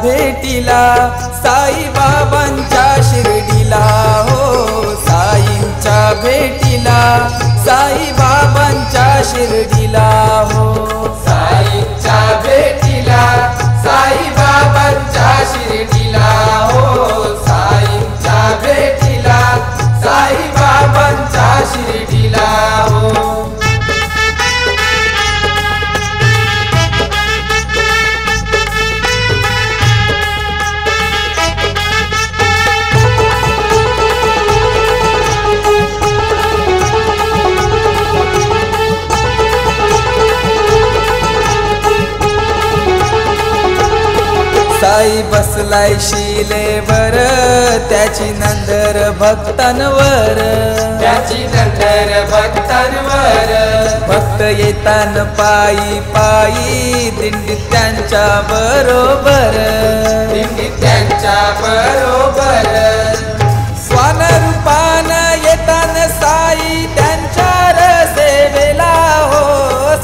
भेटीला साईबाबांच्या शिर्डीला हो साईंच्या भेटीला साईबाबांच्या शिर्डीला हो साईंच्या भेटीला साईबाबांच्या शिर्डीला हो साईंच्या भेटीला साईबाबांच्या शिर्डीला हो साई बसलाय शिलेवर त्याची नंदर भक्तांवर त्याची नंदर भक्तांवर भक्त येतान पायी पायी दिंडीत त्यांच्या बरोबर दिंडीत त्यांच्या बरोबर स्वान रूपान येतान साई त्यांच्या सेवेला हो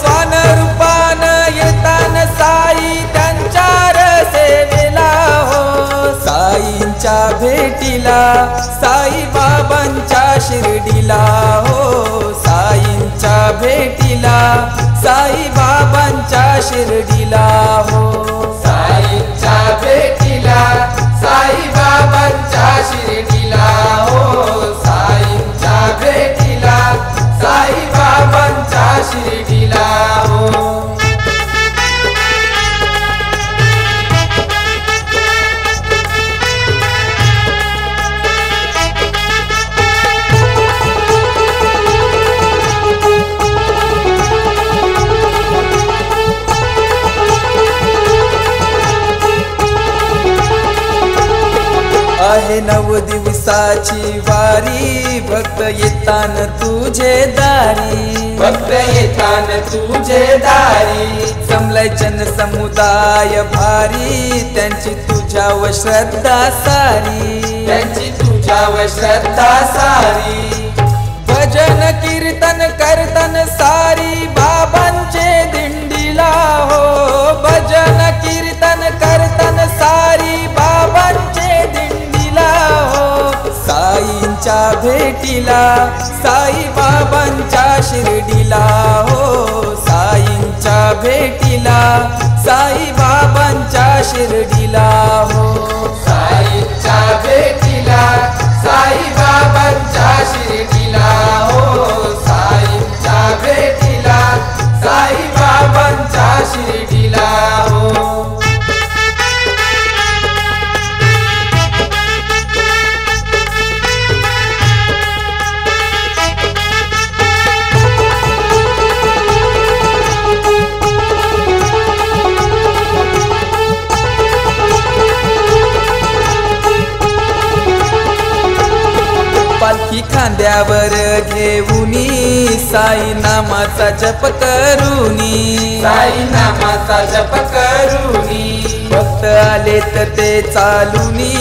स्वान रूपान येतान साई त्यांच्या सेवेला हो साईंच्या भेटीला साईबाबांच्या शिर्डीला हो साईंच्या भेटीला साईबाबांच्या शिर्डीला हो साईंच्या भेटीला साईबाबांच्या शिर्डीला हो साईंच्या भेटीला साईबाबांच्या शिर्डीला हो आहे 9 दिवसाची वारी भक्त येतान तुझे दारी भक्त येतान तुझे दारी जमलाय जन समुदाय भारी त्यांची तुझ्यावर श्रद्धा सारी त्यांची तुझ्यावर श्रद्धा सारी भजन कीर्तन करतन सारी बाबांचे दिंडीला हो भजन कीर्तन करतन सारी बाबांचे दिंडीला हो साईंच्या भेटीला साईबाबांच्या शिर्डीला हो साईंच्या भेटीला साईबाबांच्या शिर्डीला हो साईंच्या भेटीला साईबाबांच्या शिर्डीला हो साईंच्या भेटीला साईबाबांच्या शिर्डीला हो पालखी खांद्यावर घेऊनी साई नामाचा जप करूनी साई नामाचा जप करूनी भक्त आले तर ते चालूनी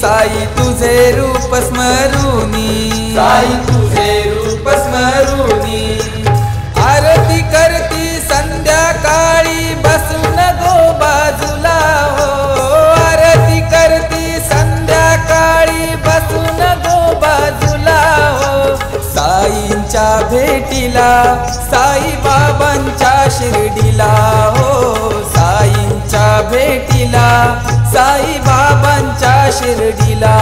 साई तुझे रूप स्मरूनी साई तुझे रूप स्मरूनी आरती करती संध्याकाळी बसून गो बाजूला हो आरती करती संध्याकाळी बसून गो बाजूला हो साईंच्या भेटीला साईबाबांच्या शिर्डीला हो साईंच्या भेटीला साईबाबांच्या शिर्डीला